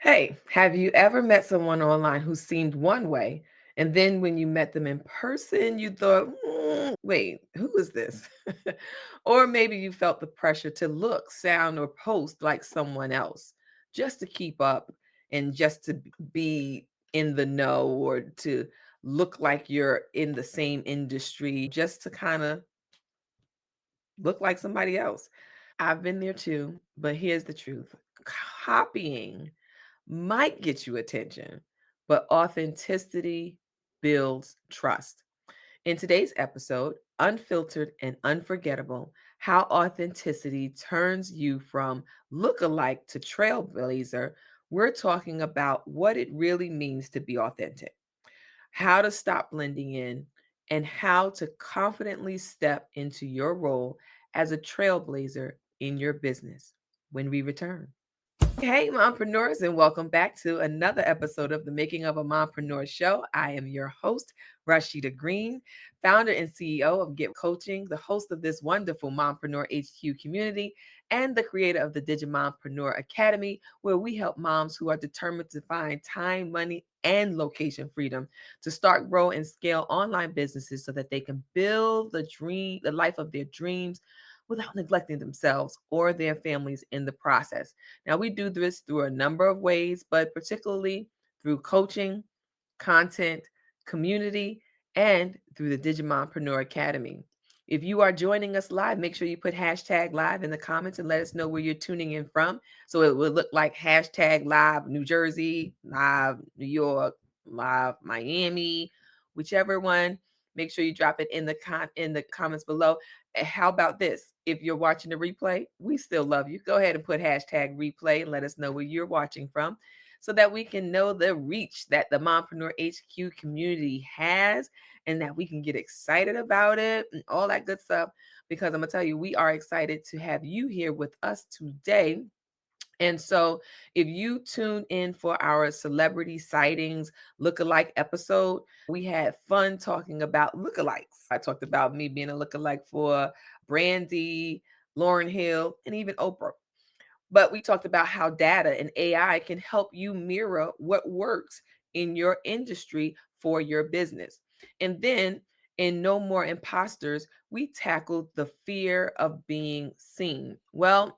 Hey, have you ever met someone online who seemed one way, and then when you met them in person, you thought, wait, who is this? Or maybe you felt the pressure to look, sound, or post like someone else just to keep up and just to be in the know or to look like you're in the same industry, just to kind of look like somebody else. I've been there too, but here's the truth: copying might get you attention, but authenticity builds trust. In today's episode, Unfiltered and Unforgettable, how authenticity turns you from lookalike to trailblazer, we're talking about what it really means to be authentic, how to stop blending in, and how to confidently step into your role as a trailblazer in your business when we return. Hey, mompreneurs, and welcome back to another episode of the Making of a Mompreneur Show. I am your host, Rasheeda Green, founder and CEO of Get Coaching, the host of this wonderful Mompreneur HQ community, and the creator of the Digimompreneur Academy, where we help moms who are determined to find time, money, and location freedom to start, grow, and scale online businesses so that they can build the life of their dreams without neglecting themselves or their families in the process. Now, we do this through a number of ways, but particularly through coaching, content, community, and through the Digimompreneur Academy. If you are joining us live, make sure you put hashtag live in the comments and let us know where you're tuning in from. So it will look like hashtag live New Jersey, live New York, live Miami, whichever one. Make sure you drop it in the comments below. How about this? If you're watching the replay, we still love you. Go ahead and put hashtag replay and let us know where you're watching from so that we can know the reach that the Mompreneur HQ community has and that we can get excited about it and all that good stuff. Because I'm going to tell you, we are excited to have you here with us today. And so, if you tune in for our celebrity sightings lookalike episode, we had fun talking about lookalikes. I talked about me being a lookalike for Brandy, Lauren Hill, and even Oprah. But we talked about how data and AI can help you mirror what works in your industry for your business. And then in No More Imposters, we tackled the fear of being seen. Well,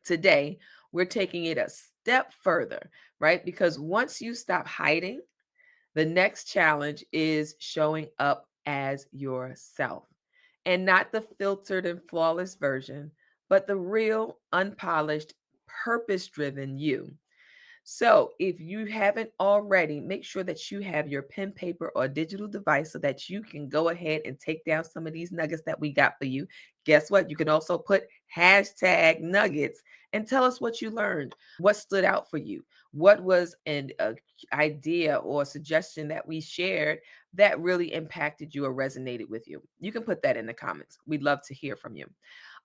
today, we're taking it a step further, right? Because once you stop hiding, the next challenge is showing up as yourself and not the filtered and flawless version, but the real, unpolished, purpose driven you. So, if you haven't already, make sure that you have your pen, paper, or digital device so that you can go ahead and take down some of these nuggets that we got for you. Guess what? You can also put hashtag nuggets and tell us what you learned, what stood out for you, what was an idea or suggestion that we shared that really impacted you or resonated with you. You can put that in the comments. We'd love to hear from you.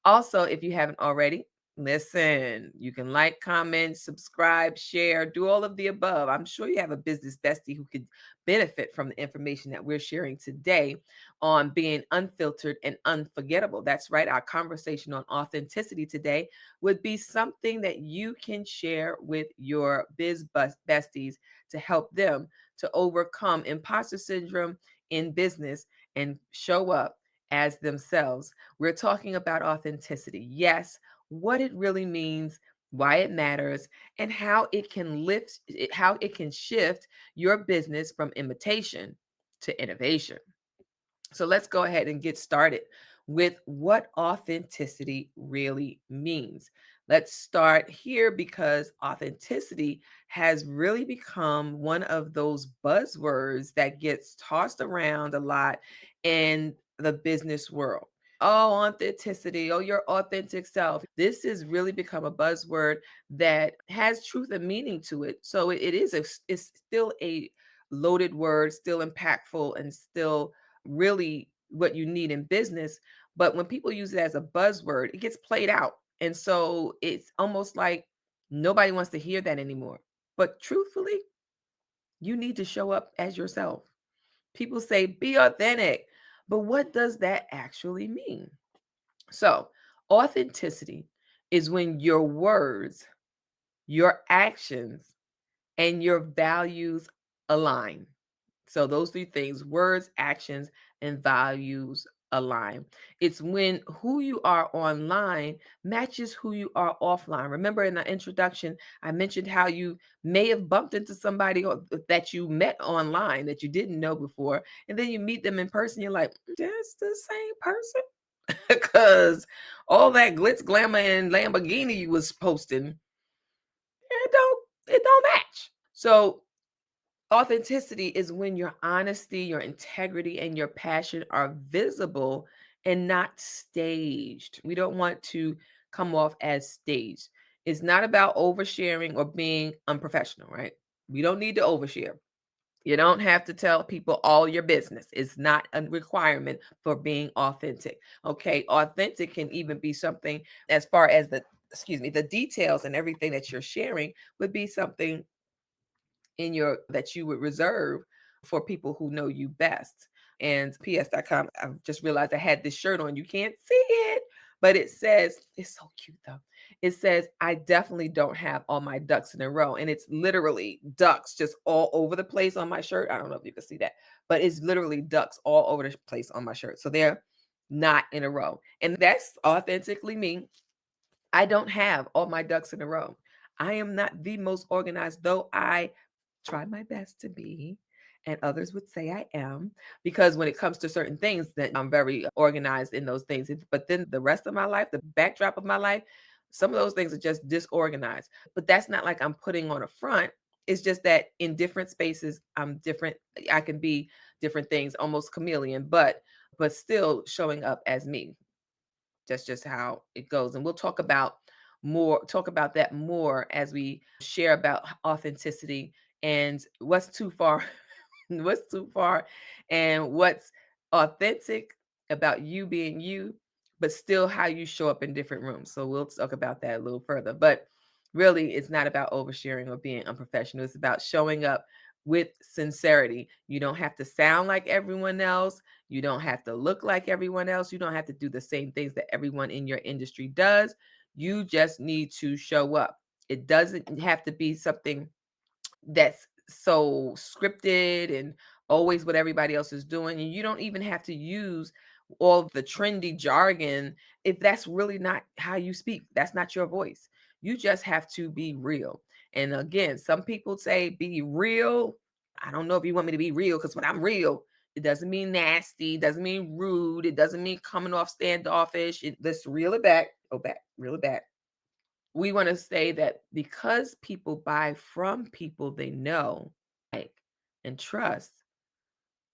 Also, if you haven't already, listen, you can like, comment, subscribe, share, do all of the above. I'm sure you have a business bestie who could benefit from the information that we're sharing today on being unfiltered and unforgettable. That's right. Our conversation on authenticity today would be something that you can share with your besties to help them to overcome imposter syndrome in business and show up as themselves. We're talking about authenticity. Yes, what it really means, why it matters, and how it can shift your business from imitation to innovation. So let's go ahead and get started with what authenticity really means. Let's start here because authenticity has really become one of those buzzwords that gets tossed around a lot in the business world. Oh, authenticity. Oh, your authentic self. This has really become a buzzword that has truth and meaning to it. So it's still a loaded word, still impactful, and still really what you need in business. But when people use it as a buzzword, it gets played out. And so it's almost like nobody wants to hear that anymore. But truthfully, you need to show up as yourself. People say be authentic, but what does that actually mean? So, authenticity is when your words your actions, and your values align. So those three things: words, actions, and values align. It's when who you are online matches who you are offline. Remember in the introduction, I mentioned how you may have bumped into somebody that you met online that you didn't know before, and then you meet them in person. You're like, that's the same person. Because all that glitz, glamour, and Lamborghini you was posting, it don't match. So authenticity is when your honesty, your integrity, and your passion are visible and not staged. We don't want to come off as staged. It's not about oversharing or being unprofessional, right? We don't need to overshare. You don't have to tell people all your business. It's not a requirement for being authentic. Okay. Authentic can even be something as far as the details and everything that you're sharing would be something in your that you would reserve for people who know you best. And ps.com, I just realized I had this shirt on. You can't see it, but it says, it's so cute though. It says, I definitely don't have all my ducks in a row. And it's literally ducks just all over the place on my shirt. I don't know if you can see that, but it's literally ducks all over the place on my shirt. So they're not in a row. And that's authentically me. I don't have all my ducks in a row. I am not the most organized, though I try my best to be, and others would say I am, because when it comes to certain things, that I'm very organized in those things. But then the rest of my life, the backdrop of my life, some of those things are just disorganized. But that's not like I'm putting on a front. It's just that in different spaces, I'm different. I can be different things, almost chameleon, but still showing up as me. That's just how it goes. And we'll talk about that more as we share about authenticity and what's too far, what's too far, and what's authentic about you being you, but still how you show up in different rooms. So we'll talk about that a little further. But really, it's not about oversharing or being unprofessional. It's about showing up with sincerity. You don't have to sound like everyone else. You don't have to look like everyone else. You don't have to do the same things that everyone in your industry does. You just need to show up. It doesn't have to be something that's so scripted and always what everybody else is doing. And you don't even have to use all the trendy jargon if that's really not how you speak. That's not your voice. You just have to be real. And again, some people say be real. I don't know if you want me to be real, because when I'm real, it doesn't mean nasty, it doesn't mean rude, it doesn't mean coming off standoffish. Let's reel it back. Oh, back, reel it back. We want to say that because people buy from people they know, like, and trust,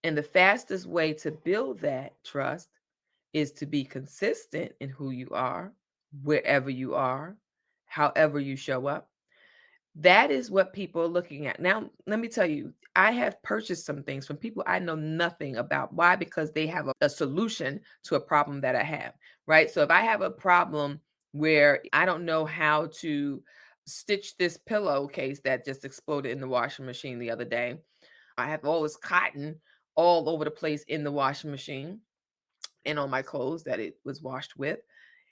and the fastest way to build that trust is to be consistent in who you are, wherever you are, however you show up. That is what people are looking at. Now, let me tell you, I have purchased some things from people I know nothing about. Why? Because they have a solution to a problem that I have, right? So if I have a problem where I don't know how to stitch this pillowcase that just exploded in the washing machine the other day, I have all this cotton all over the place in the washing machine and on my clothes that it was washed with.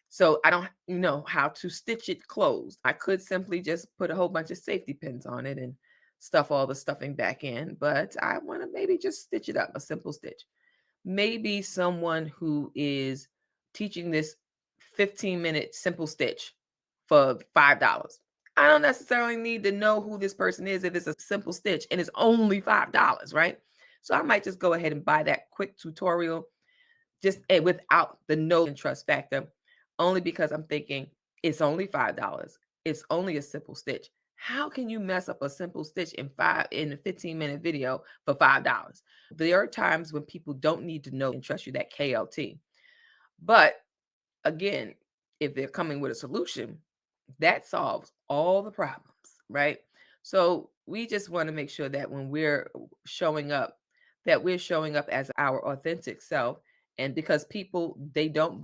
So I don't know how to stitch it closed. I could simply just put a whole bunch of safety pins on it and stuff all the stuffing back in, but I want to maybe just stitch it up, a simple stitch. Maybe someone who is teaching this 15-minute simple stitch for $5. I don't necessarily need to know who this person is if it's a simple stitch and it's only $5, right? So I might just go ahead and buy that quick tutorial, just without the know and trust factor, only because I'm thinking it's only $5. It's only a simple stitch. How can you mess up a simple stitch in a 15-minute video for $5? There are times when people don't need to know and trust you, that KLT. But again, if they're coming with a solution, that solves all the problems, right? So we just want to make sure that when we're showing up, that we're showing up as our authentic self. And because people, they don't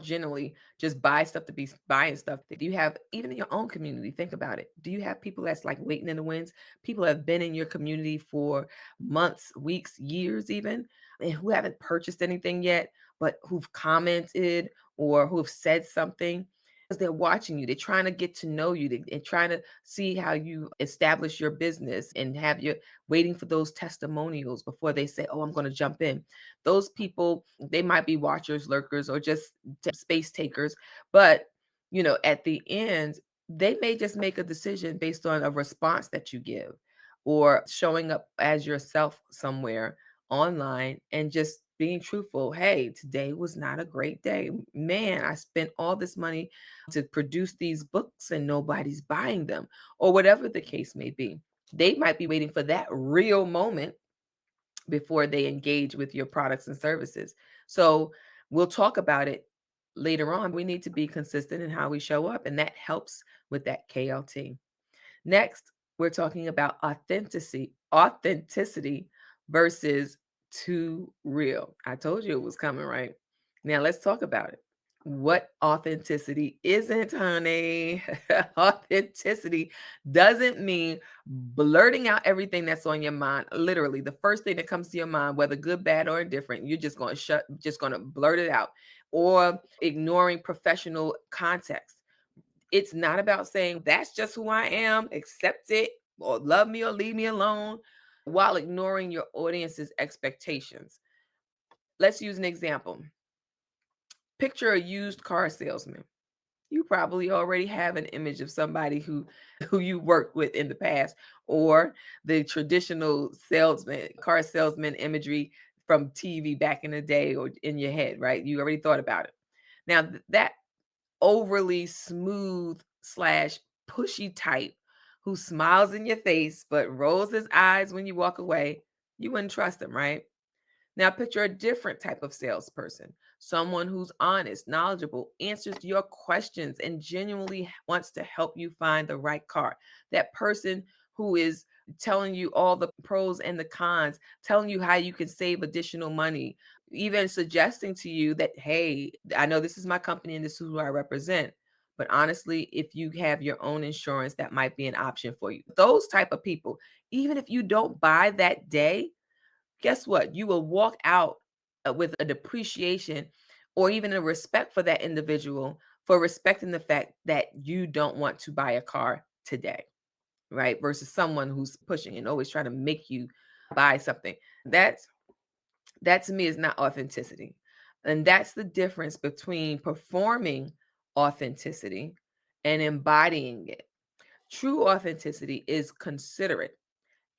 generally just buy stuff to be buying stuff. Do you have, even in your own community, think about it. Do you have people that's like waiting in the wings? People have been in your community for months, weeks, years even, and who haven't purchased anything yet, but who've commented or who've said something. because they're watching you. They're trying to get to know you. They're trying to see how you establish your business and have you waiting for those testimonials before they say, oh, I'm going to jump in. Those people, they might be watchers, lurkers, or just space takers. But, at the end, they may just make a decision based on a response that you give or showing up as yourself somewhere online and just being truthful. Hey, today was not a great day. Man, I spent all this money to produce these books and nobody's buying them, or whatever the case may be. They might be waiting for that real moment before they engage with your products and services. So we'll talk about it later on. We need to be consistent in how we show up, and that helps with that KLT. Next, we're talking about authenticity versus too real. I told you it was coming, right? Now let's talk about it. What authenticity isn't, honey. Authenticity doesn't mean blurting out everything that's on your mind. Literally, the first thing that comes to your mind, whether good, bad, or indifferent, you're just going to blurt it out, or ignoring professional context. It's not about saying that's just who I am, accept it, or love me or leave me alone, while ignoring your audience's expectations. Let's use an example. Picture a used car salesman. You probably already have an image of somebody who you worked with in the past, or the traditional salesman, car salesman imagery from TV back in the day, or in your head, right? You already thought about it. Now, that overly smooth slash pushy type who smiles in your face but rolls his eyes when you walk away, you wouldn't trust him, right? Now picture a different type of salesperson, someone who's honest, knowledgeable, answers your questions, and genuinely wants to help you find the right car. That person who is telling you all the pros and the cons, telling you how you can save additional money, even suggesting to you that, hey, I know this is my company and this is who I represent. But honestly, if you have your own insurance, that might be an option for you. Those type of people, even if you don't buy that day, guess what? You will walk out with a depreciation or even a respect for that individual for respecting the fact that you don't want to buy a car today, right? Versus someone who's pushing and always trying to make you buy something. That to me is not authenticity. And that's the difference between performing authenticity and embodying it. True authenticity is considerate.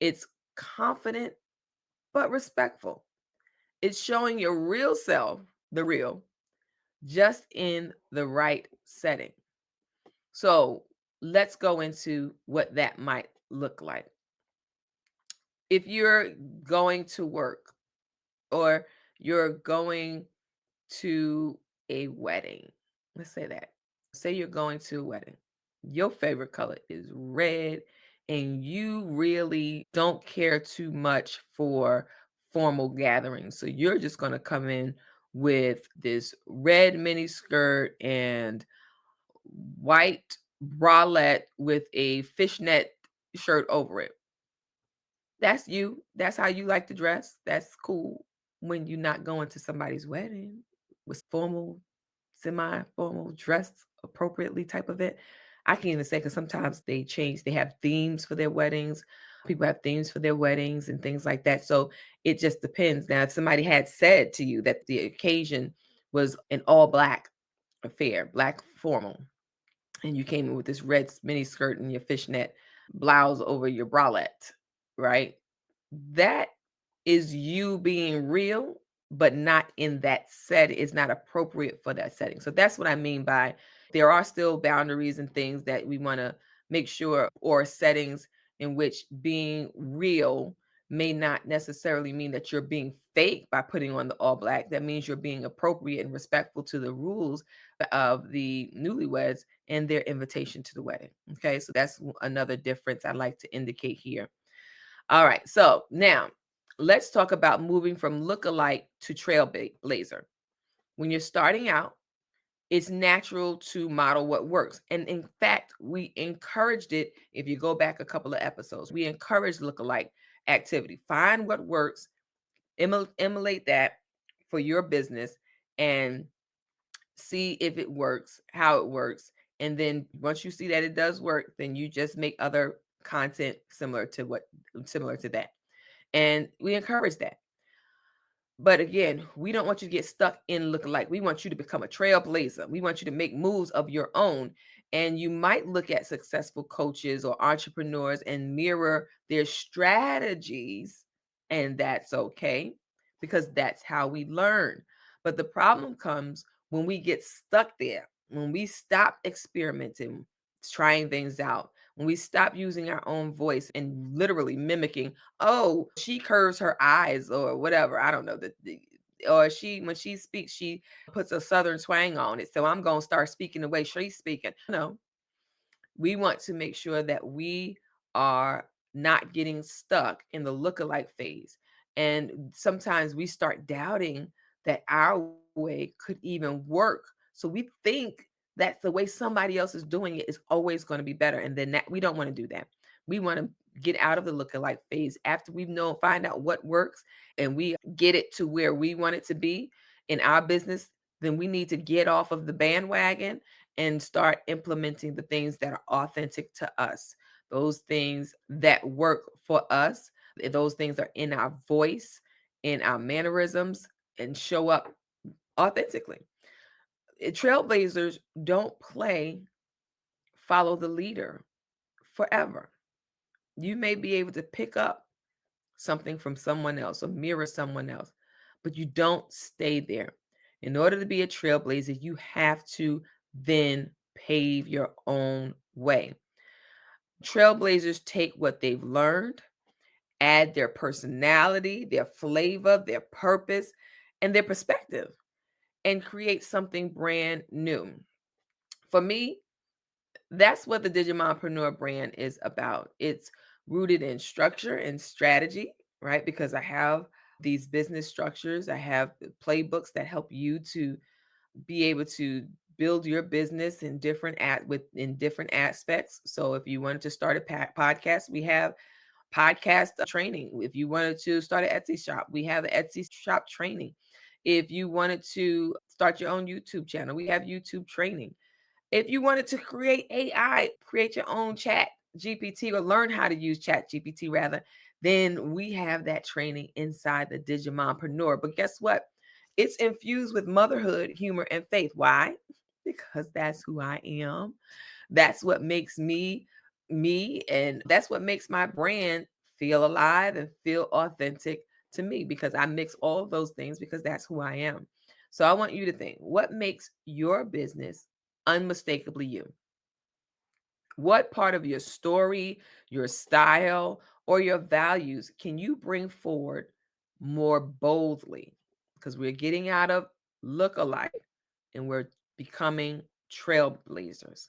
It's confident but respectful. It's showing your real self, the real, just in the right setting. So let's go into what that might look like. If you're going to work or you're going to a wedding, let's say that. Say you're going to a wedding. Your favorite color is red, and you really don't care too much for formal gatherings. So you're just going to come in with this red mini skirt and white bralette with a fishnet shirt over it. That's you. That's how you like to dress. That's cool when you're not going to somebody's wedding with formal, semi-formal, dressed appropriately type of it. I can even say because sometimes they change, they have themes for their weddings. People have themes for their weddings and things like that. So it just depends. Now, if somebody had said to you that the occasion was an all black affair, black formal, and you came in with this red mini skirt and your fishnet blouse over your bralette, right? That is you being real, but not in that set. It's not appropriate for that setting. So that's what I mean by there are still boundaries and things that we want to make sure, or settings in which being real may not necessarily mean that you're being fake by putting on the all black. That means you're being appropriate and respectful to the rules of the newlyweds and their invitation to the wedding. Okay, so that's another difference I like to indicate here. All right, so now let's talk about moving from lookalike to trailblazer. When you're starting out, it's natural to model what works. And in fact, we encouraged it. If you go back a couple of episodes, we encourage lookalike activity. Find what works, emulate that for your business, and see if it works, how it works, And then once you see that it does work, then you just make other content similar to that. And we encourage that. But again, we don't want you to get stuck in lookalike. We want you to become a trailblazer. We want you to make moves of your own. And you might look at successful coaches or entrepreneurs and mirror their strategies, and that's okay because that's how we learn. But the problem comes when we get stuck there, when we stop experimenting, trying things out, when we stop using our own voice and literally mimicking, oh, she curves her eyes or whatever. I don't know or she when she speaks, she puts a southern twang on it. So I'm gonna start speaking the way she's speaking. No, we want to make sure that we are not getting stuck in the lookalike phase. And sometimes we start doubting that our way could even work. So we think that the way somebody else is doing it is always going to be better. And then that we don't want to do that. We want to get out of the lookalike phase after we've find out what works and we get it to where we want it to be in our business. Then we need to get off of the bandwagon and start implementing the things that are authentic to us, those things that work for us, those things are in our voice, in our mannerisms, and show up authentically. Trailblazers don't play follow the leader forever. You may be able to pick up something from someone else or mirror someone else, but you don't stay there. In order to be a trailblazer, you have to then pave your own way. Trailblazers take what they've learned, add their personality, their flavor, their purpose, and their perspective, and create something brand new. For me, that's what the Digimompreneur brand is about. It's rooted in structure and strategy, right? Because I have these business structures, I have playbooks that help you to be able to build your business in different aspects. So if you wanted to start a podcast, we have podcast training. If you wanted to start an Etsy shop, we have an Etsy shop training. If you wanted to start your own YouTube channel, we have YouTube training. If you wanted to create AI, create your own chat GPT or learn how to use chat GPT rather, then we have that training inside the Digimompreneur. But guess what? It's infused with motherhood, humor, and faith. Why? Because that's who I am. That's what makes me me. And that's what makes my brand feel alive and feel authentic to me because I mix all of those things because that's who I am. So I want you to think what makes your business unmistakably you? What part of your story, your style, or your values can you bring forward more boldly? Because we're getting out of look-alike and we're becoming trailblazers.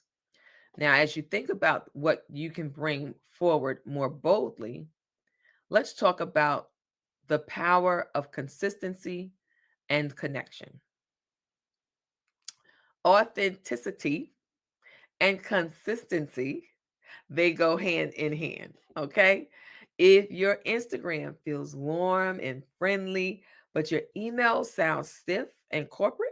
Now, as you think about what you can bring forward more boldly, let's talk about the power of consistency and connection. Authenticity and consistency, they go hand in hand, okay? If your Instagram feels warm and friendly, but your email sounds stiff and corporate,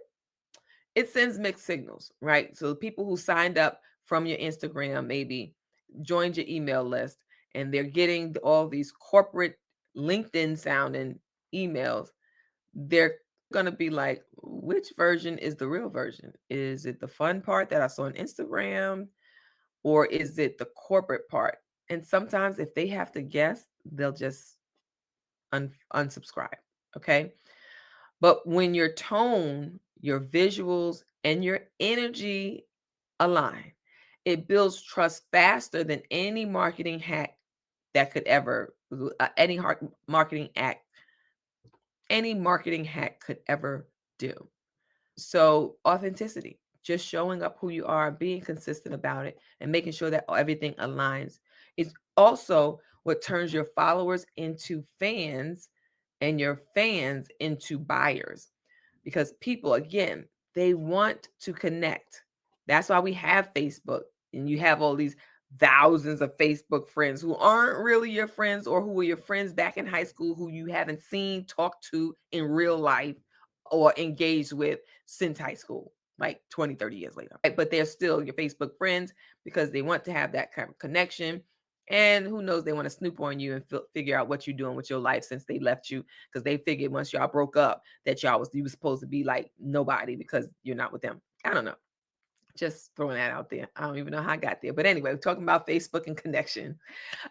it sends mixed signals, right? So the people who signed up from your Instagram maybe joined your email list and they're getting all these corporate LinkedIn sounding emails. They're going to be like, which version is the real version? Is it the fun part that I saw on Instagram or is it the corporate part? And sometimes if they have to guess, they'll just unsubscribe. Okay. But when your tone, your visuals, and your energy align, it builds trust faster than any marketing hack that could ever, marketing act, any marketing hack could ever do. So, authenticity, just showing up who you are, being consistent about it, and making sure that everything aligns is also what turns your followers into fans and your fans into buyers. Because people, again, they want to connect. That's why we have Facebook, and you have all these thousands of Facebook friends who aren't really your friends or who were your friends back in high school who you haven't seen, talked to in real life, or engaged with since high school. like 20, 30 years later. Right? But they're still your Facebook friends because they want to have that kind of connection. And who knows, they want to snoop on you and figure out what you're doing with your life since they left you, because they figured once y'all broke up that you was supposed to be like nobody because you're not with them. I don't know. Just throwing that out there. I don't even know how I got there. But anyway, we're talking about Facebook and connection.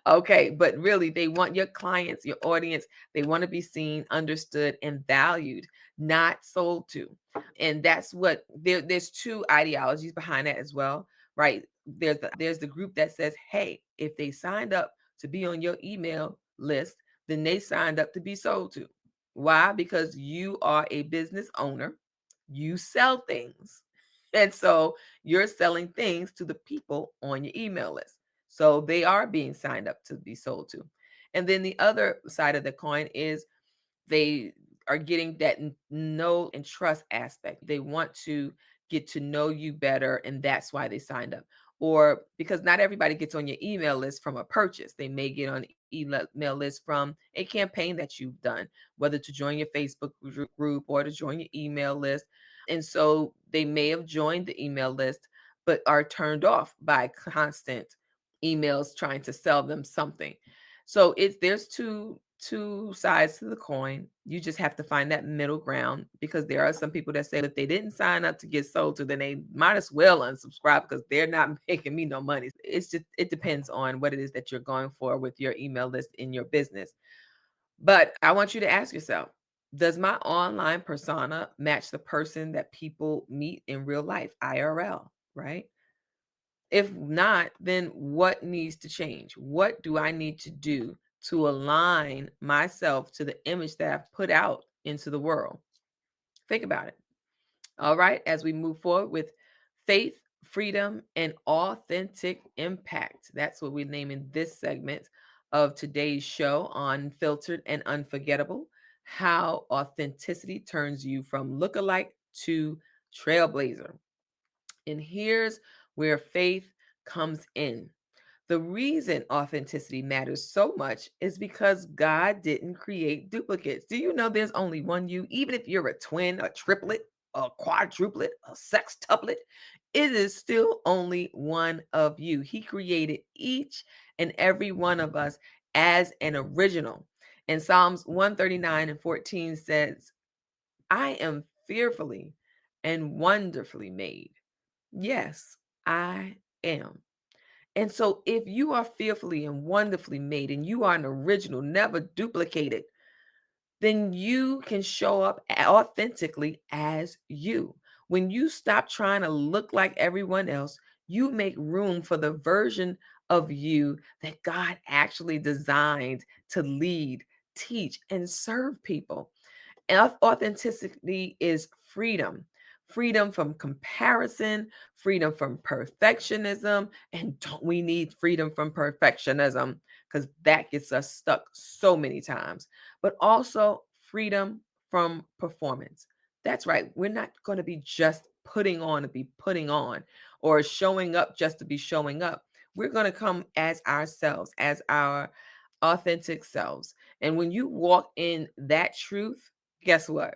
Okay, but really, they want your clients, your audience, they want to be seen, understood, and valued, not sold to. And that's what there's two ideologies behind that as well, right? There's the group that says, hey, if they signed up to be on your email list, then they signed up to be sold to. Why? Because you are a business owner, you sell things. And so you're selling things to the people on your email list. So they are being signed up to be sold to. And then the other side of the coin is they are getting that know and trust aspect. They want to get to know you better, and that's why they signed up. Or because not everybody gets on your email list from a purchase. They may get on email list from a campaign that you've done, whether to join your Facebook group or to join your email list. And so they may have joined the email list, but are turned off by constant emails trying to sell them something. So there's two sides to the coin. You just have to find that middle ground, because there are some people that say if they didn't sign up to get sold to, then they might as well unsubscribe because they're not making me no money. It depends on what it is that you're going for with your email list in your business. But I want you to ask yourself, does my online persona match the person that people meet in real life, IRL, right? If not, then what needs to change? What do I need to do to align myself to the image that I've put out into the world? Think about it. All right, as we move forward with faith, freedom, and authentic impact. That's what we're naming this segment of today's show on Unfiltered and Unforgettable: how authenticity turns you from lookalike to trailblazer. And here's where faith comes in. The reason authenticity matters so much is because God didn't create duplicates. Do you know there's only one you? Even if you're a twin, a triplet, a quadruplet, a sextuplet, it is still only one of you. He created each and every one of us as an original. And Psalms 139:14 says, I am fearfully and wonderfully made. Yes, I am. And so, if you are fearfully and wonderfully made and you are an original, never duplicated, then you can show up authentically as you. When you stop trying to look like everyone else, you make room for the version of you that God actually designed to lead, teach, and serve people. Authenticity is freedom. Freedom from comparison, freedom from perfectionism. And don't we need freedom from perfectionism? Because that gets us stuck so many times. But also freedom from performance. That's right. We're not going to be just putting on to be putting on, or showing up just to be showing up. We're going to come as ourselves, as our authentic selves. And when you walk in that truth, guess what?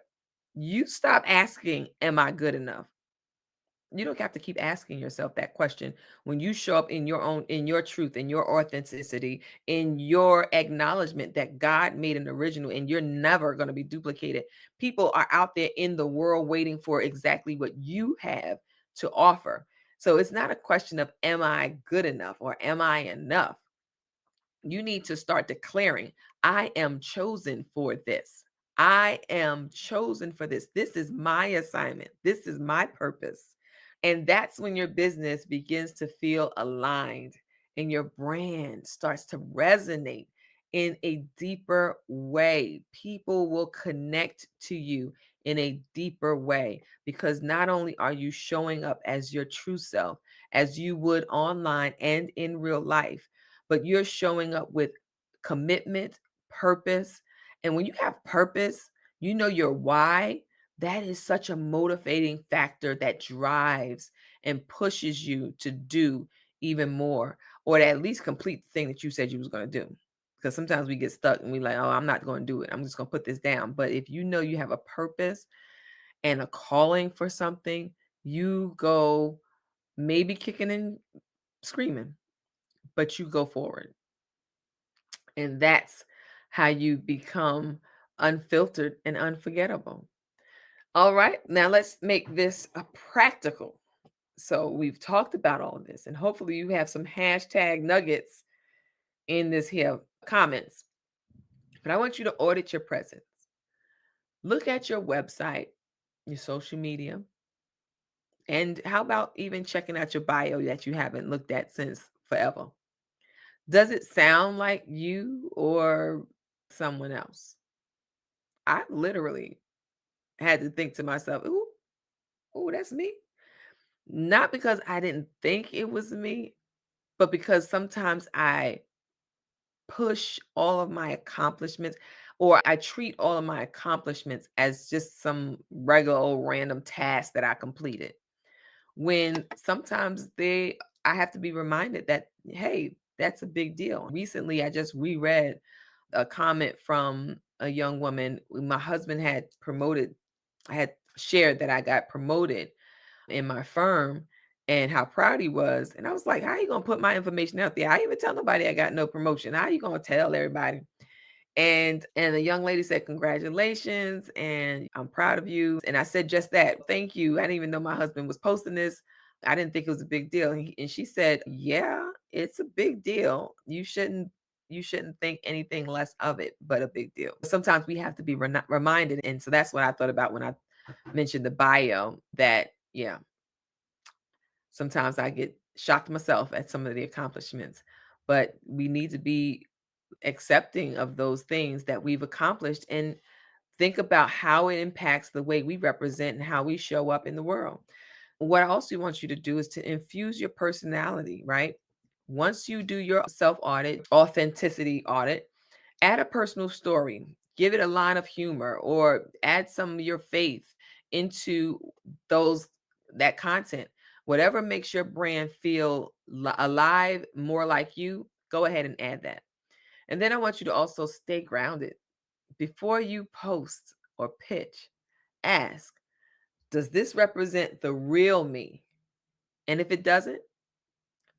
You stop asking, am I good enough? You don't have to keep asking yourself that question when you show up in your truth, in your authenticity, in your acknowledgement that God made an original and you're never going to be duplicated. People are out there in the world waiting for exactly what you have to offer. So it's not a question of, am I good enough or am I enough? You need to start declaring, I am chosen for this. I am chosen for this. This is my assignment. This is my purpose. And that's when your business begins to feel aligned and your brand starts to resonate in a deeper way. People will connect to you in a deeper way because not only are you showing up as your true self, as you would online and in real life, but you're showing up with commitment, purpose. And when you have purpose, you know your why. That is such a motivating factor that drives and pushes you to do even more, or to at least complete the thing that you said you was going to do. Because sometimes we get stuck and we like, oh, I'm not going to do it. I'm just going to put this down. But if you know you have a purpose and a calling for something, You go maybe kicking and screaming, but you go forward. And that's how you become unfiltered and unforgettable. All right, now let's make this a practical. So we've talked about all of this, and hopefully you have some hashtag nuggets in this here comments. But I want you to audit your presence. Look at your website, your social media, and how about even checking out your bio that you haven't looked at since forever? Does it sound like you or someone else? I literally had to think to myself, ooh, ooh, that's me. Not because I didn't think it was me, but because sometimes I push all of my accomplishments, or I treat all of my accomplishments as just some regular old random task that I completed. When sometimes I have to be reminded that, hey, that's a big deal. Recently, I just reread a comment from a young woman. My husband had promoted, I had shared that I got promoted in my firm and how proud he was. And I was like, how you gonna put my information out there? I even tell nobody I got no promotion. How you gonna tell everybody? And the young lady said, congratulations, and I'm proud of you. And I said just that. Thank you. I didn't even know my husband was posting this. I didn't think it was a big deal. And she said, yeah, it's a big deal. You shouldn't think anything less of it, but a big deal. Sometimes we have to be reminded. And so that's what I thought about when I mentioned the bio, that yeah, sometimes I get shocked myself at some of the accomplishments, but we need to be accepting of those things that we've accomplished and think about how it impacts the way we represent and how we show up in the world. What I also want you to do is to infuse your personality, right? Once you do your self audit, authenticity audit, add a personal story, give it a line of humor, or add some of your faith into those that content. Whatever makes your brand feel alive, more like you, go ahead and add that. And then I want you to also stay grounded. Before you post or pitch, ask, does this represent the real me? And if it doesn't,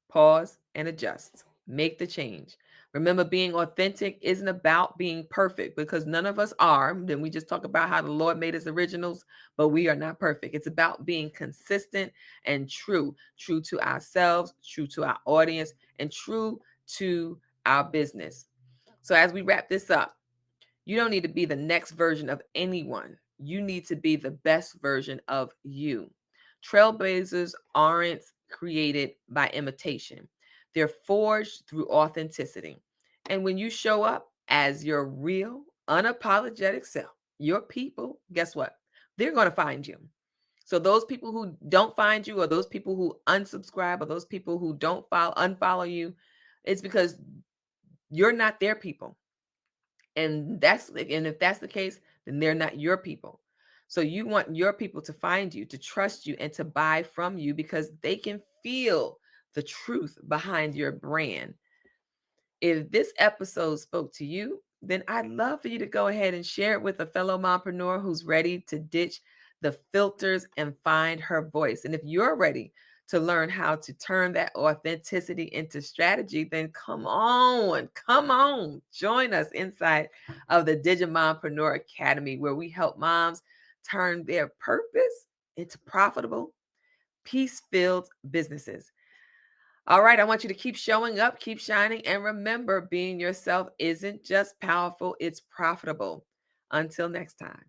pause and adjust. Make the change. Remember, being authentic isn't about being perfect, because none of us are. Then we just talk about how the Lord made us originals, but we are not perfect. It's about being consistent and true to ourselves, true to our audience, and true to our business. So as we wrap this up, you don't need to be the next version of anyone. You need to be the best version of you. Trailblazers aren't created by imitation, they're forged through authenticity. And when you show up as your real, unapologetic self, your people, guess what? They're going to find you. So those people who don't find you, or those people who unsubscribe, or those people who don't unfollow you, it's because you're not their people. And if that's the case, then they're not your people. So you want your people to find you, to trust you, and to buy from you, because they can feel the truth behind your brand. If this episode spoke to you, then I'd love for you to go ahead and share it with a fellow mompreneur who's ready to ditch the filters and find her voice. And if you're ready to learn how to turn that authenticity into strategy, then come on, join us inside of the Digimompreneur Academy, where we help moms turn their purpose into profitable, peace-filled businesses. All right, I want you to keep showing up, keep shining, and remember, being yourself isn't just powerful, it's profitable. Until next time.